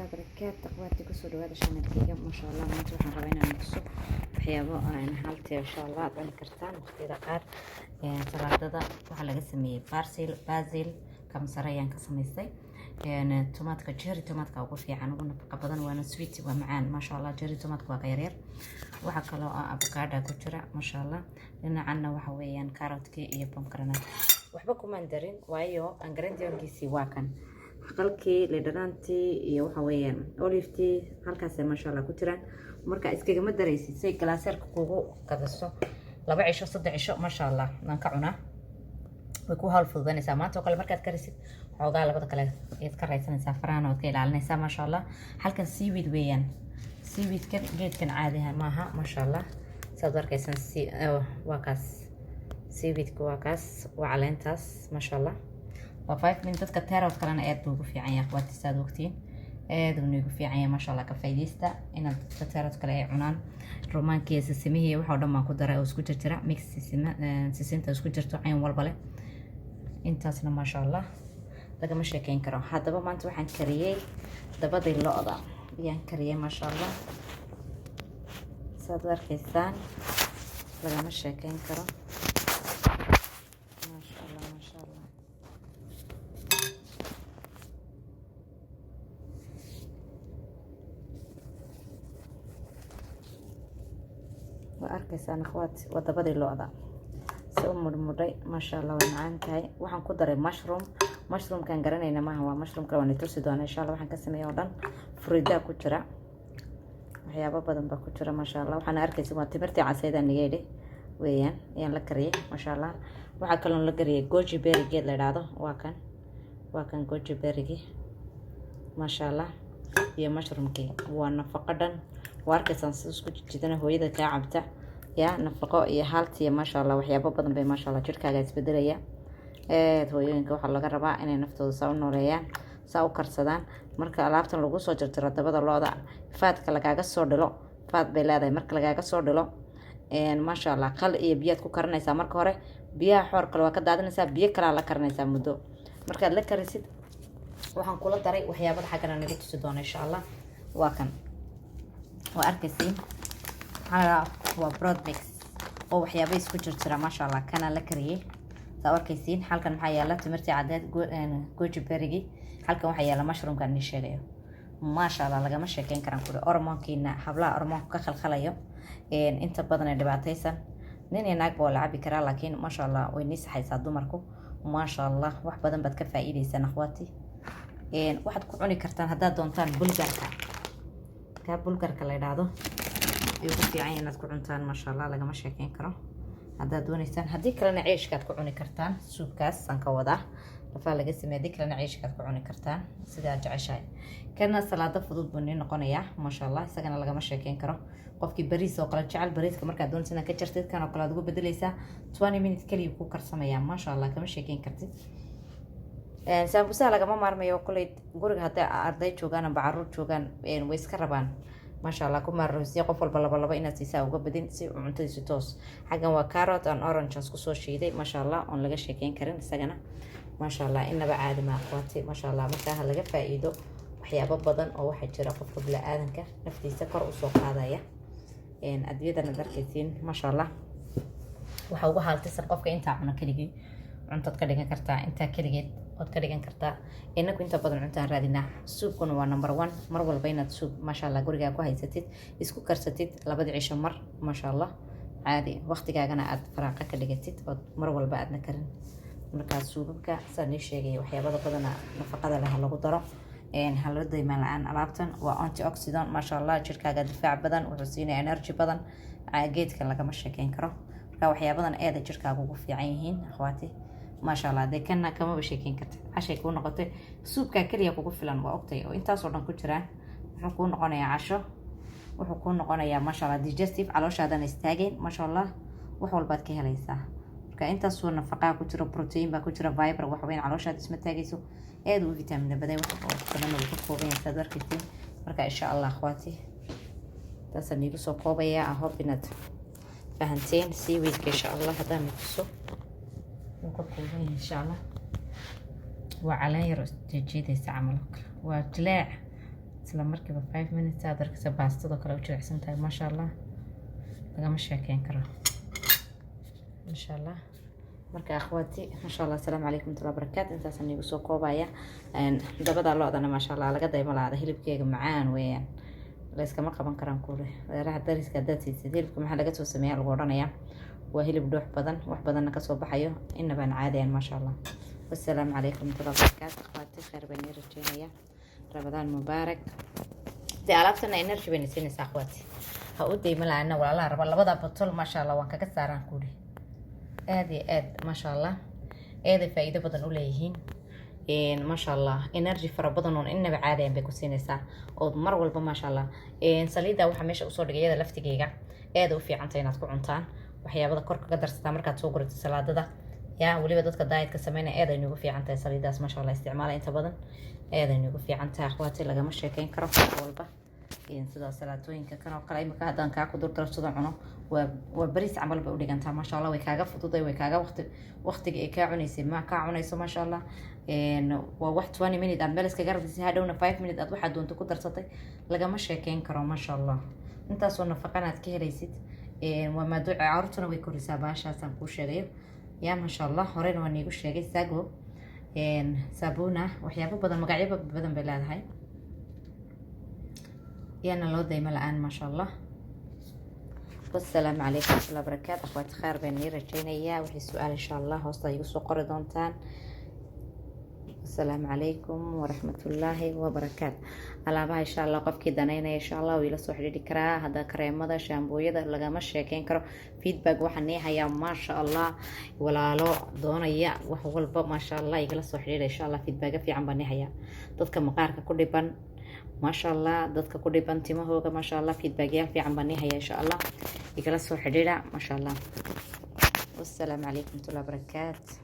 تعالى بركات أخواتي كسر هذا عشان الدقيقة ما شاء الله ما تروح نقبينا نقصه وحيابو أنا حالتي إن شاء الله أطلع كرتان وختي قار سلطة وحلا قسمي بازيل كم سريان كسميستي يعني توماتك جيري توماتك وقف يعني ونبقى بدن وأنا سويتي ومعان ما شاء الله جيري توماتك وغيرير وحكى له أفوكادو كجرا ما شاء الله لأن عنا وحويان كاروتكي إيه بومكرنات وحبكم مندرين وأيو أنجريندي وجيسي واكن qalkii leedhanaantii iyo waxa weeyaan oliftii halkaas ma sha Allah ku jiraan marka iskaga ma dareysid say galaaseerka kugu qadaso 2 cisho 3 cisho ma sha Allah aan ka cunaa way ku hawl fududanaysaa maanta oo kale markaad karisid xoogaa labada kale eed ka raysanaysaa faraan oo ka ilaalinaysaa ma sha Allah halkan seaweed weeyaan seaweedkan geedkan caadiha maaha ma sha Allah saad arkaysan waa kaas seaweedku waa kaas waa caleentaas ma sha Allah وفايت من تذكر تيروت كلنا أيد بوقف في عيا أخواتي ساد وقتين أيد ونوقف في عيا ما شاء الله كفايديستا إن تيروت كلا عنان رومان كيس سميه وحودا ما قدر أوسكوتر ترى ميكس سيسنت أوسكوتر تو عين والبلة إنت أصلا ما شاء الله لقى مش كين كرا هذا بقى ما أنتوا حن كريه ده بدي اللقطة يعني كريه ما شاء الله ساد وركيسان لقى مش كين كرا وأركيسان أخواتي ودبدي اللقطة سو مرمري ما شاء الله ومعان تاي وحن كدري مشروم كان قرنينا ما هو مشروم كلوني ترسدون إن شاء الله وحن كسميه ودن فريدا كترة وحيابا بدن بكترة ما شاء الله وحن أركيس وتمرتي عسيدة نجيلي ويان يعني لكريه ما شاء الله وحكلون لكريه جوجي بيري جيد لهذا واكن جوجي بيري ما شاء الله يا مشروم كي ونفقدن واركيسان سوسكو جدنا هويدا كعبته يا نفقو يا حالتي ما شاء الله وحيابا بدن بي ما شاء الله jirkaaga isbedelaya hooyooyinka waxa laga rabaa inay naftooda soo nooleeyaan soo karsadaan marka alaabtan lagu soo jartiro dabada looda faadka lagaaga soo dhilo faad bay leedahay marka lagaaga soo dhilo ma sha Allah qal iyo biyaad ku karinaysaa marka hore biyaha xoor kale waa ka daadinaysaa biyo kale la karinaysaa muddo markaad la karisid waxaan kula daray waxyaabada xagana naga tusi doona insha Allah waa kan وأركسين على وبرود ميكس أو وحيابي اسكو جرترا ما شاء الله كان لكريه سأركسين حالكا محيا لا تمرتي عدد جوجي بيريجي حالكا محيا لا مشروم كان نشيليه ما شاء الله لقى مشي كان كران كله أرمان كينا حبلا أرمان كخل خلايا أنت بدنا دبعتيسن نيني ناق بول عبي كرا لكن ما شاء الله وينيس حيصادو مركو ما شاء الله واحد بدن بتكفى إيدي سنة أخواتي واحد كوني كرتان هدا دونتان بلجركا bulgarka la yiraahdo iyo ku fiican inaad ku cuntaan ma sha Allah laga ma sheekeyn karo hadaad doonaysaan hadii kalena ciishkaad ku cuni kartaan suubkaas san ka wada lafa laga sameeyay hadii kalena ciishkaad ku cuni kartaan sida jeceshahay kana salaada fudud buu noqonayaa ma sha Allah isagana laga ma sheekeyn karo qofkii bariis oo kala jecel bariiska markaad doonaysaa ka jartid kan oo kala ugu bedelaysaa 20 minutes kaliya ku karsamaya ma sha Allah kama sheekeyn kartid sambusa lagama maarmayo kulay guriga haday arday joogan amba caruur joogan way iska rabaan ma sha Allah kuma roosiyo qof walba laba inaad siisaa uga badin si cuntadiisu toos xagan waa carrot and orange isku soo shiiday ma sha Allah on laga sheekeyn karin isagana ma sha Allah inaba caadi ma aqoonti ma sha Allah marka laga faa'iido waxyaabo badan oo waxa jira qofka bini'aadanka naftiisa kor u soo qaadaya adiyadana darkaysiin ma sha Allah waxa ugu haltisan qofka inta cuna kaligii cuntaad ka dhigan kartaa inta kaligeed ood ka dhigan kartaa inagu inta badan cuntaan raadinaa suubkuna waa number 1 mar walba inaad suub ma sha Allah guriga ku haysatid isku karsatid labada cisho mar ma sha Allah caadi waqtigaagana aad faraaqa ka dhigatid oo mar walba aadna karin marka suubka saan sheegay waxyaabada badan nafaqada leh lagu daro hallo dayma la'aan alaabtan waa antioxidant ma sha Allah jirkaaga difaac badan wuxuu siinaa energy badan geedka laga ma sheekeyn karo marka waxyaabadan aad jirkaaga ugu fiican yihiin akhwaati ما شاء الله ده كنا كمان بشيكين كت عشان يكون نقطة سوب كاكليا كوكو فلان وقتي وإنت صورنا كتيران حكون نقنا يا عشرة وحكون نقنا يا ما شاء الله ديجستيف على وش هذا نستاجين ما شاء الله وحول بعد كه ليسا كأنت صورنا فقاعة كتير بروتين بكتير فايبر وحوين على وش هذا اسمه تاجيسو أدو فيتامين بدأ كمان وقفوا بين صدر كتير مركا إن شاء الله أخواتي تسنيكو سوقوا يا أهو بنت فهنتين سيويد إن شاء الله هذا مكسو وكوكوين إن شاء الله وعلى يرس تجيد يستعملك وتلاع isla markiiba 5 minutes aad arkaysa baastada kale u jilicsan tahay maasha allah lagama sheekeyn karo insha allah marka akhwaati masha allah assalaamu calaykum warahmatullahi wabarakaatu intaasaan iigu soo koobaya dabada loodana maasha allah laga daymo laada hilibkeega macaan weeyaan la iskama qaban karaan kuule reeraha dariska haddaad siisid hilibka maxaa laga soo sameeyaa lagu odhanayaa waa hilib dhuux badan wax badanna kasoo baxayo inabaan caadayan maasha allah wassalaamu calaykum warahmatullahi wabarakaatu akhwaati khayr baan ii rajeynaya rabadaan mubaarak dee alaabtana energy bayna siinaysaa akhwaati ha u daymo laana walaalaha raba labada botol maasha allah waan kaga saaraan kuule aad iyo aad maasha allah aad ay faa'iido badan u leeyihiin maasha allah energy fara badan oo inaba caadayan bay ku siinaysaa oo mar walba maasha allah saliida waxa meesha usoo dhigay iyada laftigeega aad u fiican tahay inaad ku cuntaan waxyaabada kor kaga darsataa markaad soo gurato salaadada yaa waliba dadka diet ka sameynaya aad ay ugu fiican tahay saliidaas maasha allah isticmaala inta badan aad ay ugu fiican tahay akhwaati lagama sheekeyn karo walba sida salaatooyinka kan oo kale imika haddaan kaa ku durdarsado cuno waa bariis camal bay u dhigantaa maasha allah way kaaga fududay way kaaga waqtiga ay kaa cunaysay ma kaa cunayso maasha allah waa wax 20 minute aad meel iskaga rabtay hadhowna 5 minute aad waxaad doonto ku darsatay lagama sheekeyn karo maasha allah intaasoo nafaqan aad ka helaysid waa maaduu caruurtuna way korisaa baashaasaan kuu sheegayo yaa maasha allah horeyna waan iigu sheegay sago saabuna waxyaabo badan magacyo badan bay leedahay يانا لو دايما الآن ما شاء الله والسلام عليكم ورحمة الله وبركاته أخواتي خير بيني رجينا وحي السؤال إن شاء الله هوستا يقصو قردونتان السلام عليكم ورحمة الله وبركاته ألا بها إن شاء الله قف كده نينا إن شاء الله ويلا سوحي دي كرا هذا كريم ماذا شامبو يدا لغا مشي كين كرو فيدباك وحنيها يا ما شاء الله ولا لو دونا يا وحول ما شاء الله يقلا سوحي إن شاء الله فيدباك في عم بنيها يا ضدك مقارك كل بان ما شاء الله ضدك كل بان تيمهوغا ما شاء الله فيدباك في عم بنيها يا إن شاء الله يقلا سوحي ما شاء الله والسلام عليكم ورحمة الله وبركاته